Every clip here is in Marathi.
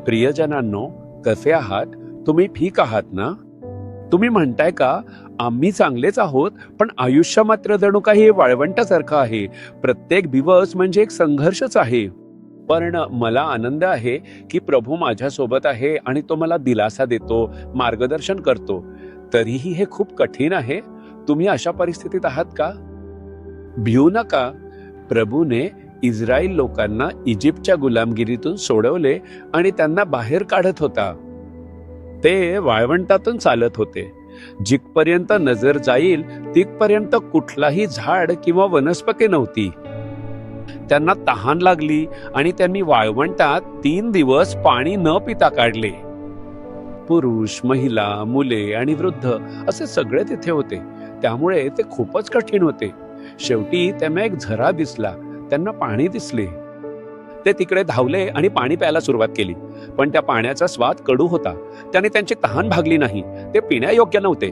प्रियजनांनो, कसे आहात? तुम्ही ठीक आहात ना? तुम्ही म्हणताय का आम्ही चांगलेच आहोत, पण आयुष्य मात्र जणू काही वाळवंटासारखं आहे. प्रत्येक दिवस म्हणजे एक संघर्षच आहे. पण मला आनंद आहे की प्रभू माझ्यासोबत आहे आणि तो मला दिलासा देतो, मार्गदर्शन करतो. तरीही हे खूप कठीण आहे. तुम्ही अशा परिस्थितीत आहात का? भिऊ नका. प्रभूने इस्रायल लोकांना इजिप्तच्या गुलामगिरीतून सोडवले आणि त्यांना बाहेर काढत होता. ते वाळवंटातून चालत होते. जिथपर्यंत नजर जाईल तिथपर्यंत कुठलाही झाड किंवा वनस्पती नव्हती. त्यांना तहान लागली आणि त्यांनी वाळवंटात 3 दिवस पाणी न पिता काढले. पुरुष, महिला, मुले आणि वृद्ध असे सगळे तिथे होते. त्यामुळे ते खूपच कठीण होते. शेवटी त्यांना एक झरा दिसला. त्यांना पाणी दिसले. ते तिकडे धावले आणि पाणी प्यायला सुरुवात केली. पण त्या पाण्याचा स्वाद कडू होता. त्याने त्यांची तहान भागली नाही. ते पिण्यायोग्य नव्हते.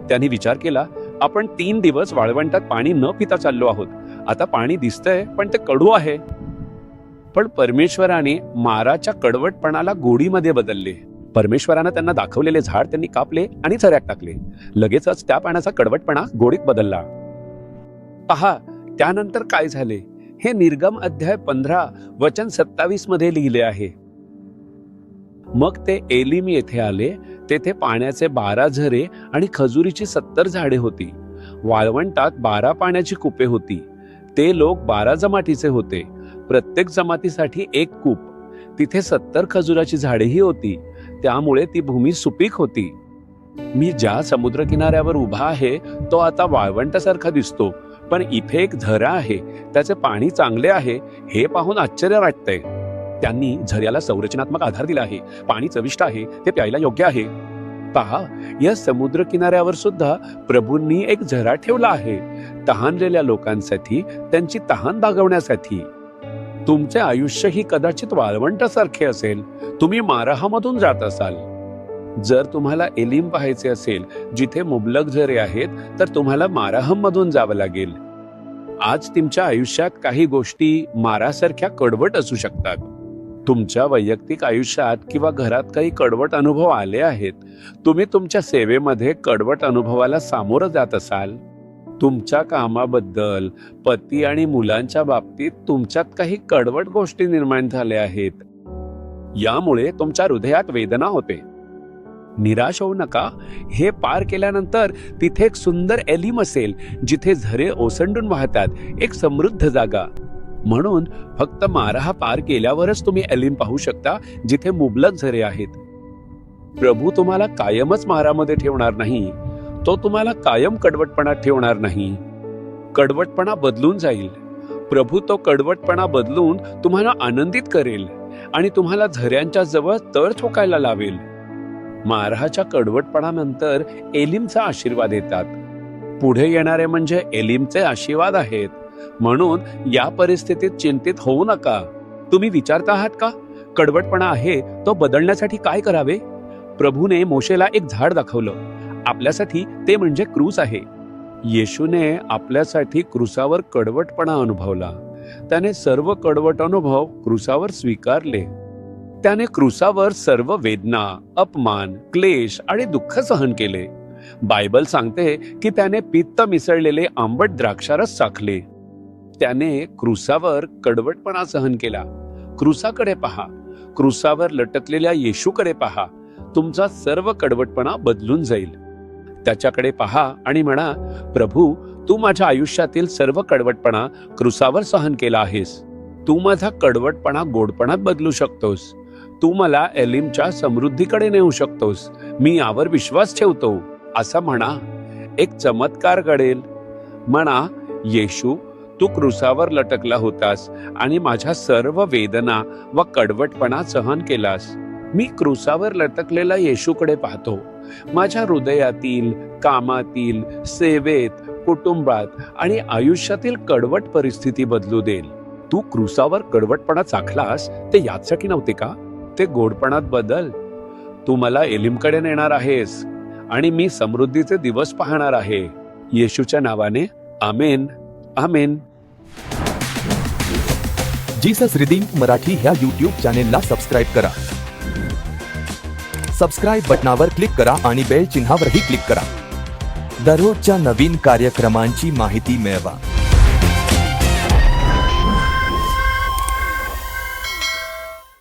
त्यांनी विचार केला, आपण 3 दिवस वाळवंटात पाणी न पिता चाललो आहोत. आता पाणी दिसतंय पण ते कडू आहे. पण परमेश्वराने माराच्या कडवटपणाला गोडीमध्ये बदलले. परमेश्वरानं त्यांना दाखवलेले झाड त्यांनी कापले आणि झऱ्यात टाकले. लगेचच त्या पाण्याचा कडवटपणा गोडीत बदलला. पहा त्यानंतर काय झाले. हे निर्गम अध्याय 15 वचन 27 मध्ये लिहिले आहे. मग ते एलिम येथे आले. तेथे पाण्याचे 12 झरे आणि खजुरीची 70 झाडे होती. वाळवंटात 12 पाण्याची कूपे होती. ते लोक 12 जमातीचे होते. प्रत्येक जमातीसाठी 1 कूप. तिथे 70 खजुराची झाडेही होती. त्यामुळे ती भूमी सुपीक होती. मी ज्या समुद्र किनाऱ्यावर उभा आहे तो आता वाळवंटासारखा दिसतो. पण इथे एक झरा आहे. त्याचे पाणी चांगले आहे. हे पाहून आश्चर्य वाटतंय. त्यांनी झऱ्याला संरचनात्मक आधार दिला आहे. पाणी चविष्ट आहे. ते प्यायला योग्य आहे. पहा या समुद्र किनाऱ्यावर सुद्धा प्रभूंनी एक झरा ठेवला आहे. तहानलेल्या लोकांसाठी, त्यांची तहान भागवण्यासाठी. तुमचे आयुष्य ही कदाचित वाळवंटासारखे असेल. तुम्ही माराहामधून जात असाल. जर तुम्हाला एलिम पाहायचे असेल जिथे मुबलक झरे आहेत तर तुम्हाला माराहम मधून जावं लागेल. आज तुमच्या आयुष्यात काही गोष्टी मारासारख्या कडवट असू शकतात. तुमच्या वैयक्तिक आयुष्यात किंवा घरात काही कडवट अनुभव आले आहेत. तुम्ही तुमच्या सेवेमध्ये कडवट अनुभवाला सामोरं जात असाल. तुमच्या कामाबद्दल, पती आणि मुलांच्या बाबतीत तुमच्यात काही कडवट गोष्टी निर्माण झाल्या आहेत. यामुळे तुमच्या हृदयात वेदना होते. निराश होऊ नका. हे पार केल्यानंतर तिथे एक सुंदर एलिम असेल जिथे झरे ओसंडून वाहतात. एक समृद्ध जागा. म्हणून फक्त माराहा पार केल्यावरच तुम्ही एलिम पाहू शकता जिथे मुबलक झरे आहेत. प्रभू तुम्हाला कायमच मारामध्ये ठेवणार नाही. तो तुम्हाला कायम कडवटपणात ठेवणार नाही. कडवटपणा बदलून जाईल. प्रभू तो कडवटपणा बदलून तुम्हाला आनंदित करेल आणि तुम्हाला झऱ्यांच्या जवळ तळ ठोकायला लावेल. माराहाच्या कडवटपणानंतर एलिमचा आशीर्वाद येतात. पुढे येणारे म्हणजे एलिमचे आशीर्वाद आहेत. म्हणून या परिस्थितीत चिंतित होऊ नका. तुम्ही विचारता आहात का कडवटपणा आहे तो बदलण्यासाठी काय करावे? प्रभूने मोशेला एक झाड दाखवलं. आपल्यासाठी ते म्हणजे क्रूस आहे. येशूने आपल्यासाठी क्रूसावर कडवटपणा अनुभवला. त्याने सर्व कडवट अनुभव क्रूसावर स्वीकारले. त्याने क्रूसावर सर्व वेदना, अपमान, क्लेश आणि दुःख सहन केले. बायबल सांगते की त्याने पित्त मिसळलेले आंबट द्राक्षारस चाखले. त्याने क्रूसावर कडवटपणा सहन केला. क्रूसाकडे पहा. क्रूसावर लटकलेल्या येशूकडे पहा. तुमचा सर्व कडवटपणा बदलून जाईल. त्याच्याकडे पहा आणि म्हणा, प्रभू तू माझ्या आयुष्यातील सर्व कडवटपणा क्रूसावर सहन केला आहेस. तू माझा कडवटपणा गोडपणात बदलू शकतोस. तू मला एलिमच्या समृद्धीकडे नेऊ शकतोस. मी यावर विश्वास ठेवतो असं म्हणा. एक चमत्कार घडेल. म्हणा, येशू तू क्रूसावर लटकला होतास आणि माझ्या सर्व वेदना व कडवटपणा सहन केलास. मी क्रूसावर लटकलेला येशूकडे पाहतो. माझ्या हृदयातील, कामातील, सेवेत, कुटुंबात आणि आयुष्यातील कडवट परिस्थिती बदलू देईल. तू क्रूसावर कडवटपणा चाखलास ते यासाठी नव्हते का? ते गोडपणात बदल. तू मला एलिमकडे नेणार आहेस आणि मी समृद्धीचे दिवस पाहणार आहे. येशूच्या नावाने आमेन. आमेन. जीसस रिडीम मराठी ह्या YouTube चॅनेलला सबस्क्राईब करा सबस्क्राईब बटनावर क्लिक करा आणि बेल चिन्हावरही क्लिक करा. दररोजच्या नवीन कार्यक्रमांची माहिती मिळवा.